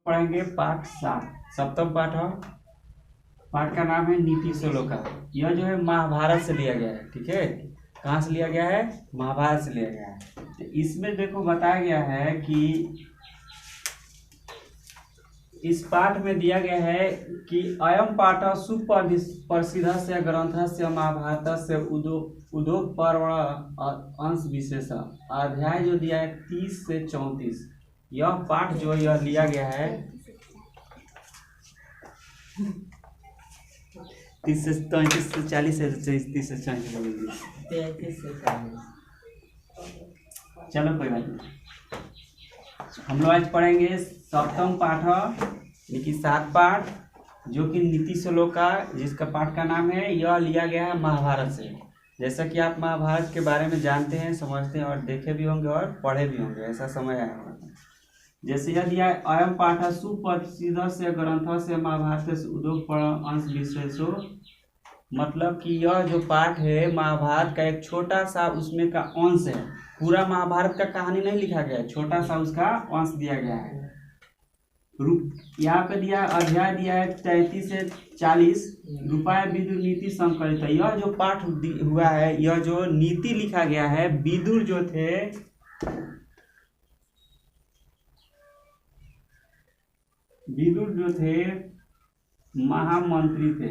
पढ़ेंगे पाठ 7 सप्तम पाठ है। पाठ का नाम है नीति श्लोका। यह जो है महाभारत से लिया गया है। ठीक है, कहाँ से लिया गया है? महाभारत से लिया गया है। तो इसमें देखो बताया गया है कि इस पाठ में दिया गया है कि अयम पाठ सुप्रसिद्ध से ग्रंथ से महाभारत से उद्योग पर्व अंश विशेष अध्याय जो दिया है 30 से 34। यह पाठ जो यह लिया गया है 30 से 33 से 40 से 30 से 40। चलो कोई बात नहीं, हम लोग आज पढ़ेंगे सप्तम पाठ यानी कि 7 पाठ जो कि नीति श्लोका, जिसका पाठ का नाम है। यह लिया गया है महाभारत से। जैसा कि आप महाभारत के बारे में जानते हैं, समझते हैं और देखे भी होंगे और पढ़े भी होंगे, ऐसा समय आया होगा। जैसे यह दिया है अयम पाठ सुप्रसिद्ध से ग्रंथ से महाभारत से उद्योग पर्व अंश विशेषो, मतलब कि यह जो पाठ है महाभारत का एक छोटा सा उसमें का अंश है। पूरा महाभारत का कहानी नहीं लिखा गया है, छोटा सा उसका अंश दिया गया है। यहाँ पे दिया अध्याय दिया है 33 से 40 रुपये विदुर नीति संकलित। यह जो पाठ हुआ है, यह जो नीति लिखा गया है, विदुर जो थे महामंत्री थे।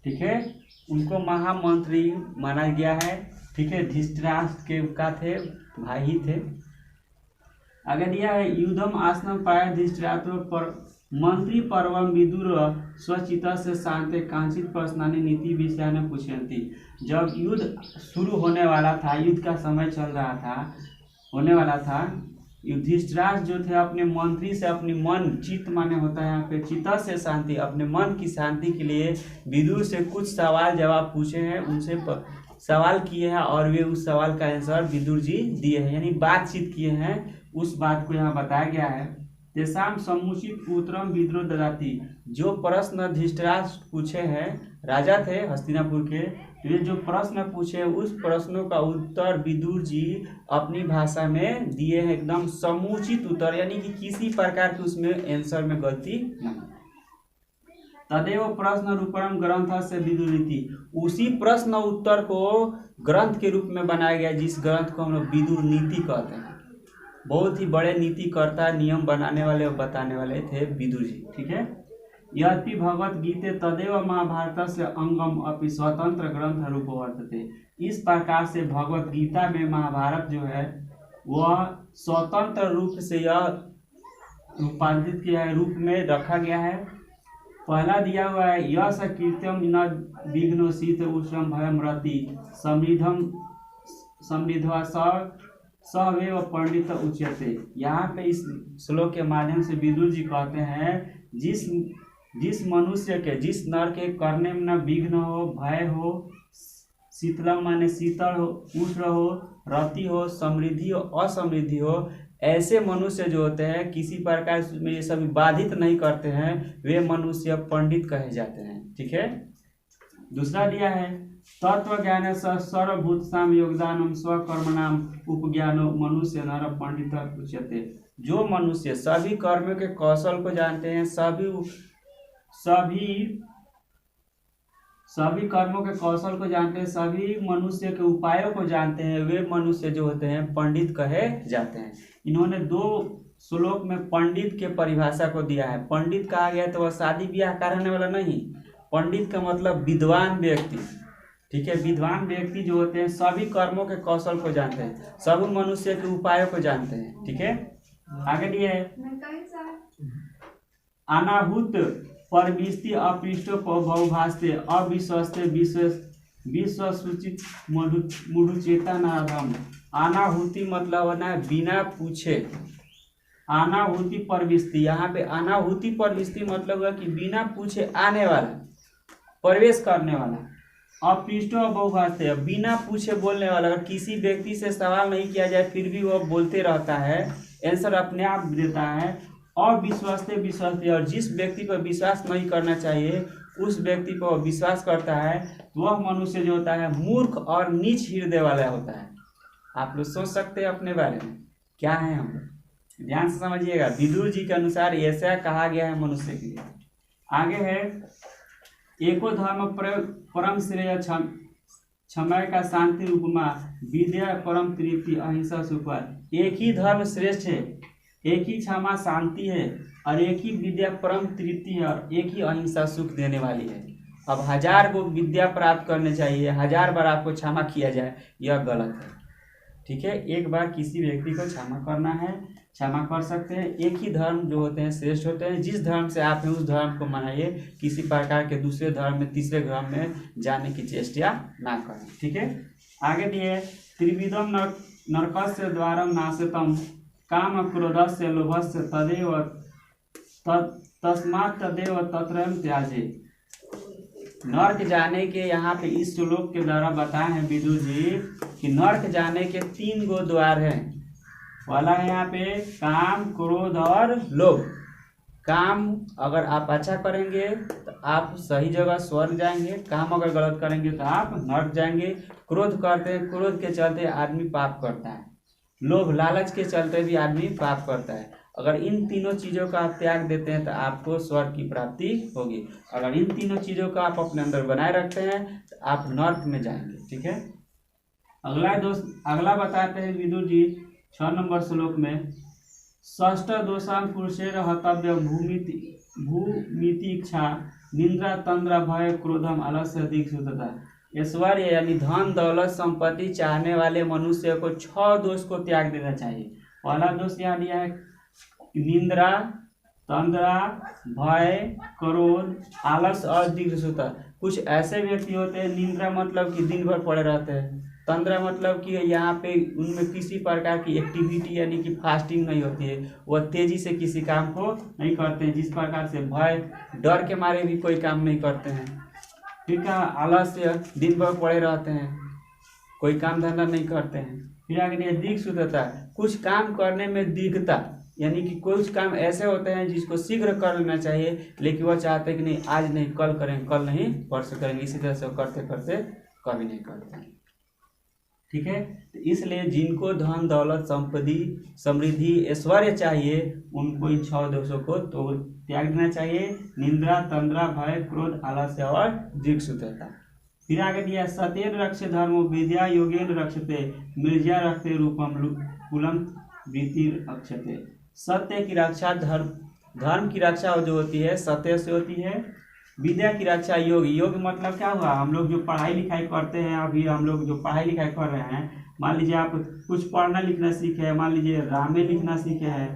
ठीक है, उनको महामंत्री माना गया है। ठीक है, धृतराष्ट्र के का थे, भाई ही थे। आगे दिया है युद्धम आसनम पाया धृतराष्ट्र पर मंत्री पर्वम विदुर स्वचित से शांति कांचित प्रश्नानी नीति विषय ने पूछती। जब युद्ध शुरू होने वाला था, युद्ध का समय चल रहा था, होने वाला था, युधिष्ठिराज जो थे अपने मंत्री से अपनी मन चित्त माने होता है यहाँ पे चित्त से शांति, अपने मन की शांति के लिए विदुर से कुछ सवाल जवाब पूछे हैं, उनसे सवाल किए हैं और वे उस सवाल का आंसर विदुर जी दिए हैं, यानी बातचीत किए हैं। उस बात को यहाँ बताया गया है। तेसाम समुचित उत्तरम विद्रोह ददाती, जो प्रश्न धृतराष्ट्र पूछे हैं, राजा थे हस्तिनापुर के, ये जो प्रश्न पूछे उस प्रश्नों का उत्तर विदुर जी अपनी भाषा में दिए हैं, एकदम समुचित उत्तर, यानी कि किसी प्रकार की उसमें आंसर में गलती नहीं। तदेव प्रश्न रूपम ग्रंथ से विदुर नीति, उसी प्रश्न उत्तर को ग्रंथ के रूप में बनाया गया, जिस ग्रंथ को हम लोग विदुर नीति कहते हैं। बहुत ही बड़े नीतिकर्ता, नियम बनाने वाले और बताने वाले थे विदुर जी। ठीक है, यद्यपि भगवत गीते तदेव महाभारत से अंगम अपनी स्वतंत्र ग्रंथ रूप वर्तते, इस प्रकार से भगवत गीता में महाभारत जो है वह स्वतंत्र रूप से यह रूपांतरित किया है, रूप में रखा गया है। पहला दिया हुआ है यश कीर्तम न विघ्नो शीत उष्णम भयम रति समृद्ध सवेव पंडित उच्यते। यहाँ पे इस श्लोक के माध्यम से विदुर जी कहते हैं जिस मनुष्य के, जिस नर के करने में न विघ्न हो, भय हो, शीतलम माने शीतल हो, उष्ण हो, रति हो, समृद्धि हो, असमृद्धि हो, ऐसे मनुष्य जो होते हैं किसी प्रकार में ये सभी बाधित नहीं करते हैं, वे मनुष्य पंडित कहे जाते हैं। ठीक है, दूसरा दिया है तत्व ज्ञान सर्वभूत साम योगदानम स्वकर्मणाम उपज्ञानो मनुष्य नर पंडित उच्यते। जो मनुष्य सभी कर्मों के कौशल को जानते हैं, सभी कर्मों के कौशल को जानते हैं, सभी मनुष्य के उपायों को जानते हैं, वे मनुष्य जो होते हैं पंडित कहे जाते हैं। इन्होंने 2 श्लोक में पंडित के परिभाषा को दिया है। पंडित कहा गया तो वह शादी ब्याह कराने वाला नहीं, पंडित का मतलब विद्वान व्यक्ति। ठीक है, विद्वान व्यक्ति जो होते हैं सभी कर्मों के कौशल को जानते हैं, सभी मनुष्य के उपायों को जानते हैं। ठीक है, आगे दिए अनाहूत परविष्टि अपृष्ट बहुभास्ते अविश्वस्ते विश्व सूचित मूढ़चेता नारदम। अनाहुति मतलब है ना बिना पूछे, अनाहुति परविष्टि, यहाँ पे अनाहुति परविष्टि मतलब है कि बिना पूछे आने वाला, प्रवेश करने वाला। अपृष्टो बहुभास्ते, बिना पूछे बोलने वाला। अगर किसी व्यक्ति से सवाल नहीं किया जाए फिर भी वह बोलते रहता है, आंसर अपने आप देता है। और विश्वासते, और जिस व्यक्ति पर विश्वास नहीं करना चाहिए उस व्यक्ति पर विश्वास करता है, वह मनुष्य जो होता है मूर्ख और नीच हृदय वाला होता है। आप लोग सोच सकते हैं अपने बारे में क्या है हम लोग, ध्यान से समझिएगा। विदुर जी के अनुसार ऐसा कहा गया है मनुष्य के लिए। आगे है एको धर्म परम श्रेय क्षमय का शांति उपमा विद्या परम तृप्ति अहिंसा सुखवाद। एक ही धर्म श्रेष्ठ है, एक ही क्षमा शांति है, और एक ही विद्या परम तृप्ति है, और एक ही अहिंसा सुख देने वाली है। अब 1000 को विद्या प्राप्त करने चाहिए, 1000 बार आपको क्षमा किया जाए, यह गलत है। ठीक है, एक बार किसी व्यक्ति को क्षमा करना है, क्षमा कर सकते हैं। एक ही धर्म जो होते हैं श्रेष्ठ होते हैं। जिस धर्म से आप हैं उस धर्म को मनाइए, किसी प्रकार के दूसरे धर्म में तीसरे धर्म में जाने की चेष्टा ना करें। ठीक है, आगे दिए त्रिविधम नरकस्य द्वारम नाशतम काम क्रोधस्य लोभस्य तदेव तस्मात् तदेव तत्रयम् त्याजे। नर्क जाने के यहाँ पे इस श्लोक के द्वारा बताए हैं विदुर जी कि नर्क जाने के 3 गो द्वार हैं। वाला है यहाँ पे काम क्रोध और लोभ। काम अगर आप अच्छा करेंगे तो आप सही जगह स्वर्ग जाएंगे, काम अगर गलत करेंगे तो आप नर्क जाएंगे। क्रोध करते हैं, क्रोध के चलते आदमी पाप करता है। लोभ लालच के चलते भी आदमी पाप करता है। अगर इन तीनों चीज़ों का आप त्याग देते हैं तो आपको स्वर्ग की प्राप्ति होगी। अगर इन तीनों चीज़ों का आप अपने अंदर बनाए रखते हैं तो आप नर्क में जाएंगे। ठीक है, अगला बताते हैं विदुर जी 6 नंबर श्लोक में षष्ठ दोषां पुरुषेर हतव्य भूमिति इच्छा निंद्रा तंद्रा भय क्रोधम आलस्य दीक्षुतता। ऐश्वर्य यानी धन दौलत संपत्ति चाहने वाले मनुष्य को 6 दोष को त्याग देना चाहिए। पहला दोष यहाँ दिया है निंद्रा तंद्रा भय क्रोध आलस और दीक्षुता। कुछ ऐसे व्यक्ति होते हैं, निंद्रा मतलब कि दिन भर पड़े रहते हैं, तंद्रा मतलब कि यहाँ पे उनमें किसी प्रकार की एक्टिविटी यानी कि फास्टिंग नहीं होती है, वह तेजी से किसी काम को नहीं करते हैं। जिस प्रकार से भय डर के मारे भी कोई काम नहीं करते हैं। ठीक है, आलस्य दिन भर पड़े रहते हैं, कोई काम धंधा नहीं करते हैं। फिर आगे दीक्षुतता, कुछ काम करने में दीर्घता यानी कि कुछ काम ऐसे होते हैं जिसको शीघ्र कर लेना चाहिए, लेकिन वह चाहते हैं कि नहीं आज नहीं कल करेंगे, कल नहीं परसों करेंगे, इसी तरह से करते करते कभी नहीं करते। ठीक है, तो इसलिए जिनको धन दौलत समृद्धि ऐश्वर्य चाहिए उनको इन 6 दोषों को तो त्याग देना चाहिए। निंद्रा तंद्रा भय क्रोध आलस्य और दीक्षुतता। फिर आगे दिया सतेन रक्ष्य धर्मो विद्या योगेन रक्षते मिर्जा रखते रूपम कुलम वृत्ति अक्षते। सत्य की रक्षा धर्म की रक्षा जो होती है सत्य से होती है। विद्या की रक्षा योग मतलब क्या हुआ, हम लोग जो पढ़ाई लिखाई करते हैं, अभी हम लोग जो पढ़ाई लिखाई कर रहे हैं, मान लीजिए आप कुछ पढ़ना लिखना सीखे हैं, मान लीजिए रामें लिखना सीखे हैं,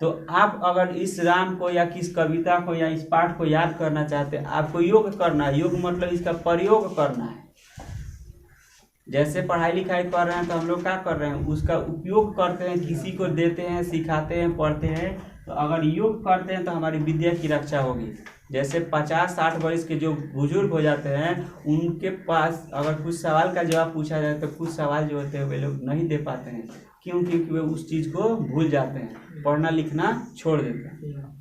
तो आप अगर इस राम को या किस कविता को या इस पाठ को याद करना चाहते हैं, आपको योग करना है। योग मतलब इसका प्रयोग करना है। जैसे पढ़ाई लिखाई कर रहे हैं तो हम लोग क्या कर रहे हैं, उसका उपयोग करते हैं, किसी को देते हैं, सिखाते हैं, पढ़ते हैं। तो अगर योग करते हैं तो हमारी विद्या की रक्षा होगी। जैसे 50-60 वर्ष के जो बुजुर्ग हो जाते हैं उनके पास अगर कुछ सवाल का जवाब पूछा जाए तो कुछ सवाल जो होते हैं वे लोग नहीं दे पाते हैं। क्यों? क्योंकि वे उस चीज़ को भूल जाते हैं, पढ़ना लिखना छोड़ देते हैं।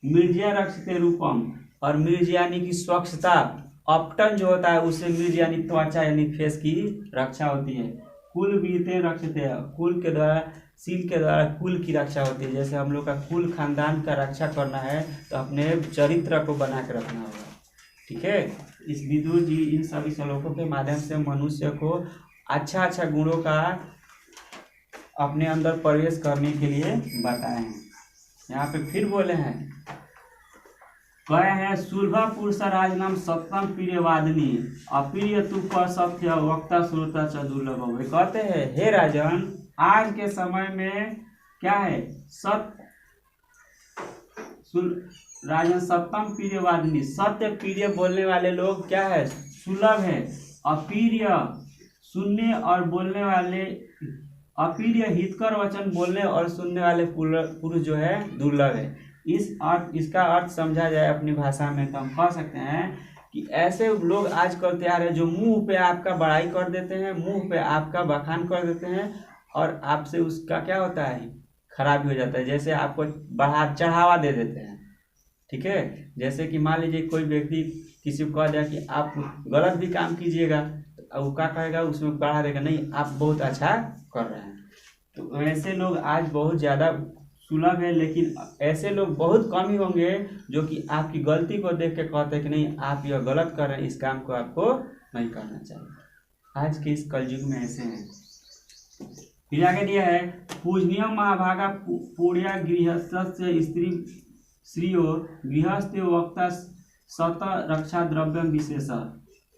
मिर्जिया रक्षते रूपम, और मिर्ज यानी कि स्वच्छता, अपटन जो होता है उससे मिर्ज यानी त्वचा यानी फेस की रक्षा होती है। कुल बीते रक्षते, कुल के द्वारा सील के द्वारा कुल की रक्षा होती है। जैसे हम लोग का कुल खानदान का रक्षा करना है तो अपने चरित्र को बना के रखना होगा। ठीक है, इस विदुर जी इन सभी श्लोकों के माध्यम से मनुष्य को अच्छा गुणों का अपने अंदर प्रवेश करने के लिए बताए हैं। यहाँ पे फिर बोले हैं, कहे हैं सुलभा पुरुष राजनाम सप्तम प्रिय वादनी अप्रिय तु पर सत्य वक्ता श्रोता च दुर्लभ। कहते हैं हे राजन, आज के समय में क्या है राजन सप्तम प्रिय वादनी, सत्य प्रिय बोलने वाले लोग क्या है सुलभ है। अप्रिय सुनने और बोलने वाले, अप्रिय हितकर वचन बोलने और सुनने वाले पुरुष जो है दुर्लभ है। इसका अर्थ समझा जाए अपनी भाषा में तो हम कह सकते हैं कि ऐसे लोग आजकल तैयार है जो मुंह पे आपका बड़ाई कर देते हैं, मुंह पे आपका बखान कर देते हैं और आपसे उसका क्या होता है खराबी हो जाता है। जैसे आपको चढ़ावा दे देते हैं। ठीक है, जैसे कि मान लीजिए कोई व्यक्ति किसी को कह दिया कि आप गलत भी काम कीजिएगा तो वो क्या कहेगा, उसमें बढ़ा देगा, नहीं आप बहुत अच्छा कर रहे हैं। तो ऐसे लोग आज बहुत ज़्यादा सुलभ है, लेकिन ऐसे लोग बहुत कम ही होंगे जो कि आपकी गलती को देख के कहते हैं कि नहीं आप यह गलत कर रहे हैं, इस काम को आपको नहीं करना चाहिए। आज के इस कलयुग में ऐसे हैं। फिर आगे दिया है पूजनीय महाभागा पुण्या गृहस्थस्य स्त्री श्रीयो गृहस्थ वक्ता सत रक्षा द्रव्य विशेष।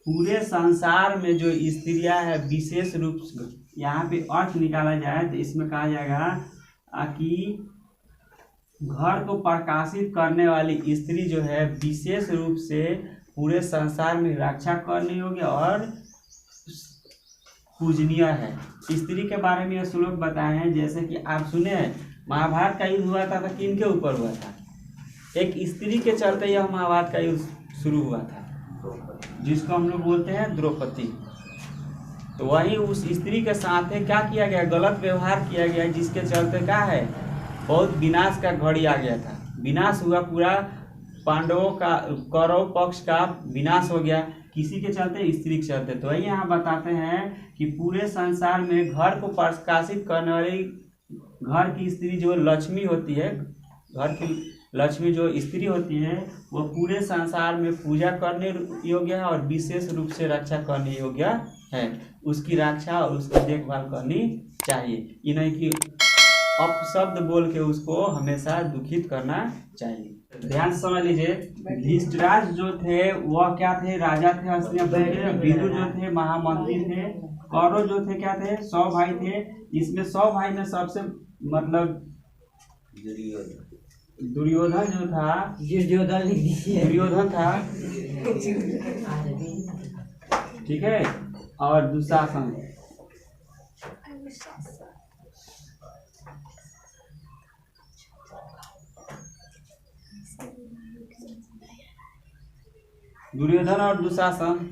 पूरे संसार में जो स्त्रियां है विशेष रूप से, यहाँ पे अर्थ निकाला जाए तो इसमें कहा जाएगा कि घर को प्रकाशित करने वाली स्त्री जो है विशेष रूप से पूरे संसार में रक्षा करने योग्य और पूजनीय है। स्त्री के बारे में यह श्लोक बताए हैं, जैसे कि आप सुने महाभारत का युद्ध हुआ था तो किनके ऊपर हुआ था? एक स्त्री के चलते यह महाभारत का युद्ध शुरू हुआ था, जिसको हम लोग बोलते हैं द्रौपदी। तो वही उस स्त्री के साथ क्या किया गया, गलत व्यवहार किया गया, जिसके चलते क्या है बहुत विनाश का घड़ी आ गया था। विनाश हुआ, पूरा पांडवों का कौरव पक्ष का विनाश हो गया, किसी के चलते, स्त्री के चलते। तो वही यहाँ बताते हैं कि पूरे संसार में घर को प्रकाशित करने वाली घर की स्त्री जो लक्ष्मी होती है, घर की लक्ष्मी जो स्त्री होती है वो पूरे संसार में पूजा करने योग्य है और विशेष रूप से रक्षा करने योग्य है। उसकी रक्षा और उसकी देखभाल करनी चाहिए, ये नहीं कि अपशब्द बोल के उसको हमेशा दुखित करना चाहिए। ध्यान समझ लीजिए, धृतराष्ट्र जो थे वह क्या थे, राजा थे असली। विदुर जो थे महामंत्री थे। कौरव जो थे क्या थे, 100 भाई थे। इसमें 100 भाई में सबसे मतलब दुर्योधन जो था, दुर्योधन था, ठीक है, और दुशासन। दुर्योधन और दुशासन।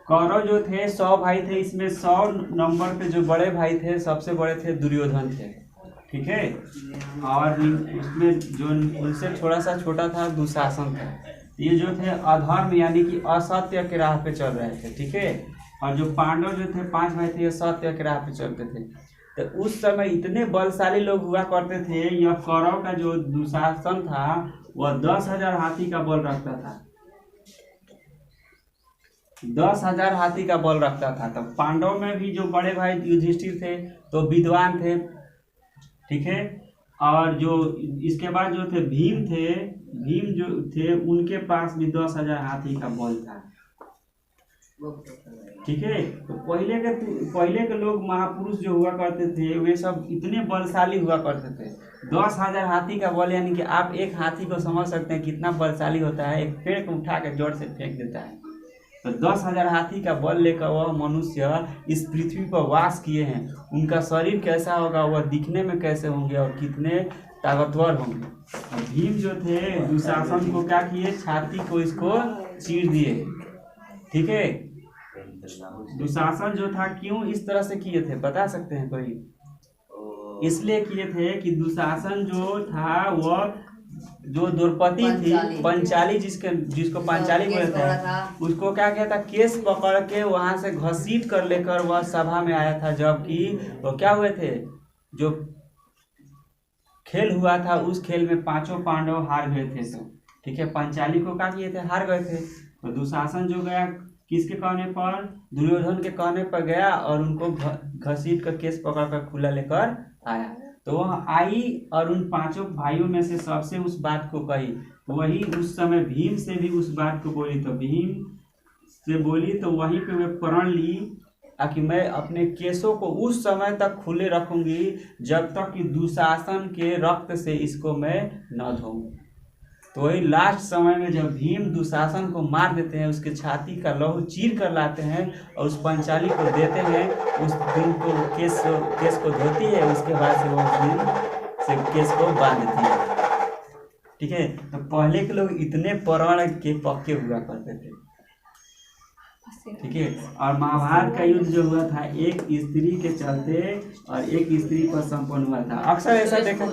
कौरव जो थे 100 भाई थे, इसमें 100 नंबर पे जो बड़े भाई थे सबसे बड़े थे दुर्योधन थे, ठीक है। और उसमें जो उनसे थोड़ा सा छोटा था दुशासन था। ये जो थे अधर्म यानी कि असत्य के राह पे चल रहे थे, ठीक है। और जो पांडव जो थे 5 भाई थे, ये सत्य के राह पे चलते थे। तो उस समय इतने बलशाली लोग हुआ करते थे। यह कौरव का जो दुशासन था वह 10,000 हाथी का बल रखता था, 10,000 हाथी का बल रखता था। तो पांडव में भी जो बड़े भाई युधिष्ठिर थे तो विद्वान थे, ठीक है। और जो इसके बाद जो थे भीम थे, भीम जो थे उनके पास भी 10,000 हाथी का बल था, ठीक है। तो पहले के लोग महापुरुष जो हुआ करते थे वे सब इतने बलशाली हुआ करते थे। 10,000 हाथी का बल यानी कि आप एक हाथी को समझ सकते हैं कितना बलशाली होता है। एक पेड़ को उठा के जोर से फेंक देता है। तो 10,000 हाथी का बल लेकर वह मनुष्य इस पृथ्वी पर वास किए हैं। उनका शरीर कैसा होगा, वह दिखने में कैसे होंगे और कितने ताकतवर होंगे। और भीम जो थे दुशासन को क्या किए, छाती को इसको चीर दिए, ठीक है। दुशासन जो था क्यों इस तरह से किए थे बता सकते हैं कोई? इसलिए किए थे कि दुशासन जो था वह जो द्रौपदी थी, पंचाली जिसको पंचाली बोलते हैं, उसको क्या किया था, केस पकड़ के वहां से घसीट कर लेकर वह सभा में आया था। जबकि वो क्या हुए थे, जो खेल हुआ था उस खेल में 5 पांडव हार गए थे, तो ठीक है। पंचाली को क्या किए थे, हार गए थे। तो दुशासन जो गया किसके कहने पर, दुर्योधन के कहने पर गया और उनको घसीट कर केस पकड़ कर खुला लेकर आया। तो वह आई और उन 5 भाइयों में से सबसे उस बात को कही। तो वही उस समय भीम से भी उस बात को बोली। तो भीम से बोली तो वहीं पे वे प्रण ली कि मैं अपने केसों को उस समय तक खुले रखूंगी जब तक कि दुशासन के रक्त से इसको मैं न धोऊं। तो वही लास्ट समय में जब भीम दुशासन को मार देते हैं, उसके छाती का लहू चीर कर लाते हैं और उस पंचाली को देते हैं, उस दिन को केस को धोती है, उसके बाद से वो उस दिन से केस को बांध देती है, ठीक है। तो पहले के लोग इतने प्रण के पक्के हुआ करते थे, ठीक है। और महाभारत का युद्ध जो हुआ था एक स्त्री के चलते और एक स्त्री पर संपन्न हुआ था। अक्सर ऐसा देखा